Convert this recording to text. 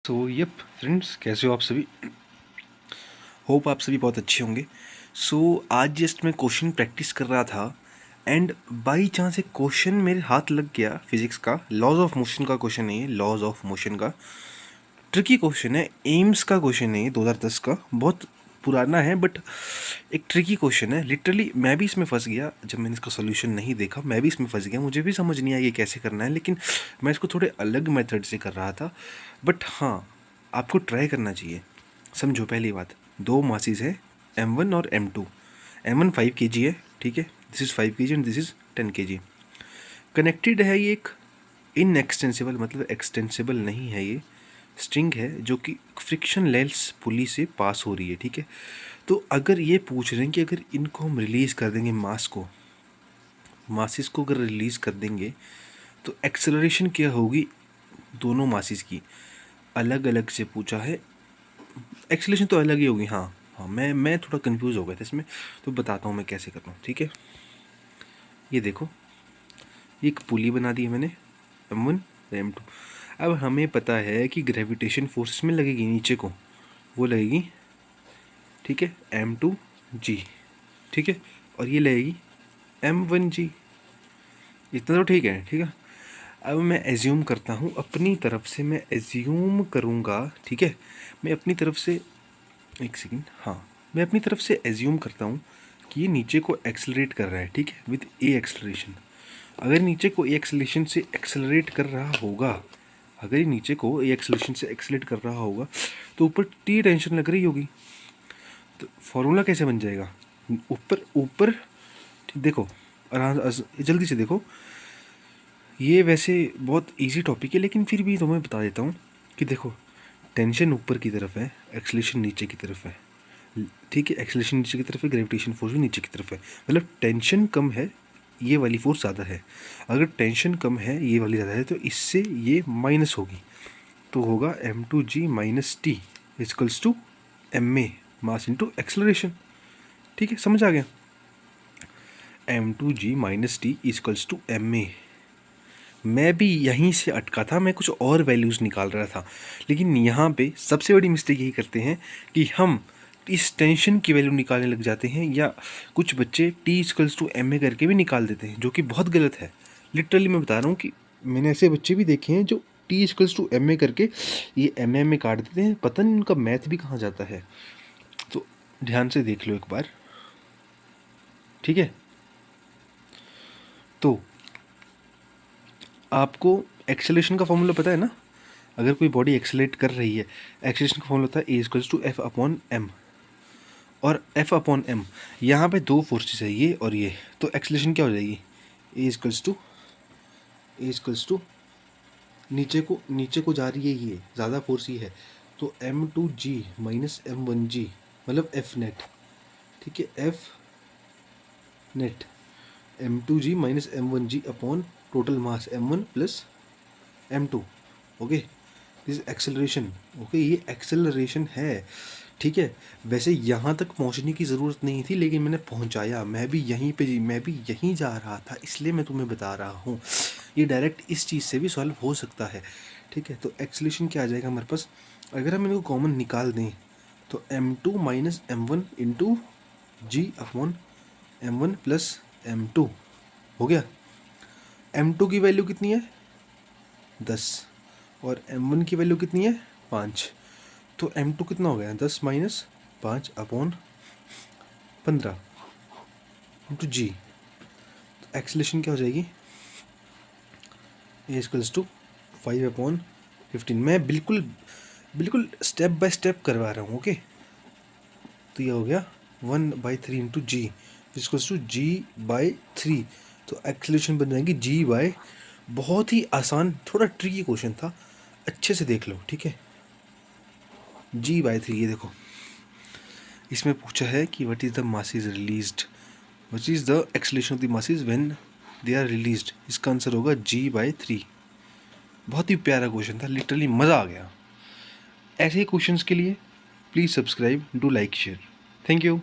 सो yup friends, कैसे हो आप सभी। होप आप सभी बहुत अच्छे होंगे। आज जस्ट मैं क्वेश्चन प्रैक्टिस कर रहा था एंड बाई चांस एक क्वेश्चन मेरे हाथ लग गया। फिजिक्स का लॉज ऑफ मोशन का क्वेश्चन है ये। लॉज ऑफ मोशन का ट्रिकी क्वेश्चन है। एम्स का क्वेश्चन है ये, 2010 का। बहुत पुराना है बट एक ट्रिकी क्वेश्चन है। लिटरली मैं भी इसमें फंस गया जब मैंने इसका सोल्यूशन नहीं देखा। मैं भी इसमें फंस गया, मुझे भी समझ नहीं आया ये कैसे करना है। लेकिन मैं इसको थोड़े अलग मेथड से कर रहा था। बट हाँ, आपको ट्राई करना चाहिए। समझो, पहली बात, दो मासीज है M1 और M2। M1 5 kg है, ठीक है। This is 5 kg and this is 10 kg। Connected है ये एक इनएक्सटेंसिबल, मतलब एक्सटेंसिबल नहीं है ये, स्ट्रिंग है जो कि फ्रिक्शन लेस पुली से पास हो रही है, ठीक है। तो अगर ये पूछ रहे हैं कि अगर इनको हम रिलीज़ कर देंगे, मासिस को अगर रिलीज़ कर देंगे तो एक्सेलरेशन क्या होगी दोनों मासिस की। अलग अलग से पूछा है। एक्सेलरेशन तो अलग ही होगी। हाँ हाँ, मैं थोड़ा कंफ्यूज हो गया था इसमें, तो बताता हूँ मैं कैसे कर रहा हूँ, ठीक है। ये देखो, एक पुली बना दी है मैंने, M1 M2। अब हमें पता है कि ग्रेविटेशन फोर्स में लगेगी नीचे को, वो लगेगी, ठीक है, M2G, ठीक है। और ये लगेगी M1G। इतना तो ठीक है, ठीक है। अब मैं एज्यूम करता हूँ अपनी तरफ से, मैं एज्यूम करूँगा, ठीक है। मैं अपनी तरफ से, एक सेकेंड, हाँ, मैं अपनी तरफ से एज्यूम करता हूँ कि ये नीचे को एक्सेलरेट कर रहा है, ठीक है, विद ए एक्सेलरेशन। अगर नीचे को ए एक्सेलरेशन से एक्सेलरेट कर रहा होगा, अगर ये नीचे को ए एक्सेलरेशन से एक्सेलरेट कर रहा होगा तो ऊपर टी टेंशन लग रही होगी। तो फॉर्मूला कैसे बन जाएगा? ऊपर ऊपर देखो, जल्दी से देखो। ये वैसे बहुत इजी टॉपिक है लेकिन फिर भी तुम्हें बता देता हूँ कि देखो, टेंशन ऊपर की तरफ है, एक्सेलरेशन नीचे की तरफ है, ठीक है। एक्सेलरेशन नीचे की तरफ है, ग्रेविटेशन फोर्स भी नीचे की तरफ है। मतलब टेंशन कम है, ये वाली फोर्स ज़्यादा है। अगर टेंशन कम है, ये वाली ज़्यादा है, तो इससे ये माइनस होगी। तो होगा M2G minus T equals to MA, mass into acceleration. ठीक है, समझ आ गया। M2G minus T equals to MA। मैं भी यहीं से अटका था, मैं कुछ और वैल्यूज़ निकाल रहा था। लेकिन यहाँ पे सबसे बड़ी मिस्टेक यही करते हैं कि हम इस टेंशन की वैल्यू निकालने लग जाते हैं, या कुछ बच्चे T इक्वल्स टू MA करके भी निकाल देते हैं, जो कि बहुत गलत है। लिटरली मैं बता रहा हूँ कि मैंने ऐसे बच्चे भी देखे हैं जो T इक्वल्स टू MA करके ये MA में काट देते हैं। पता नहीं उनका मैथ भी कहाँ जाता है। तो ध्यान से देख लो एक बार, ठीक है। तो आपको एक्सेलरेशन का फॉर्मूला पता है ना। अगर कोई बॉडी एक्सेलरेट कर रही है, एक्सेलरेशन का फॉर्मूला होता है A=F/m। और F/m यहाँ पे दो फोर्सेस है, ये और ये, तो एक्सेलरेशन क्या हो जाएगी? A=, नीचे को जा रही है, ये ज़्यादा फोर्स ही है, तो M2G माइनस M1G, मतलब F नेट, ठीक है। F net M2G minus M1G upon total mass M1 plus M2। Okay, this acceleration. Okay, ये एक्सेलरेशन है, ठीक है। वैसे यहाँ तक पहुँचने की ज़रूरत नहीं थी, लेकिन मैंने पहुँचाया। मैं भी यहीं जा रहा था, इसलिए मैं तुम्हें बता रहा हूँ। ये डायरेक्ट इस चीज़ से भी सॉल्व हो सकता है, ठीक है। तो एक्सेलरेशन क्या आ जाएगा हमारे पास? अगर हम इनको कॉमन निकाल दें तो M2 minus M1 into G upon M1 plus M2 हो गया। M2 की वैल्यू कितनी है? 10। और M1 की वैल्यू कितनी है? 5। तो M2 कितना हो गया? 10 माइनस 5 अपॉन 15 इंटू G। तो एक्सेलरेशन क्या हो जाएगी? A=5 upon 15। मैं बिल्कुल स्टेप बाय स्टेप करवा रहा हूँ, ओके। तो ये हो गया 1/3 into G equals to G/3। तो एक्सेलरेशन बन जाएगी G/, बहुत ही आसान, थोड़ा ट्रिकी क्वेश्चन था, अच्छे से देख लो, ठीक है। G/3, ये देखो, इसमें पूछा है कि what is the masses released, what is the acceleration of the masses when they are released. इसका आंसर होगा G/3। बहुत ही प्यारा क्वेश्चन था, लिटरली मज़ा आ गया। ऐसे ही क्वेश्चंस के लिए please subscribe, do like, share. Thank you.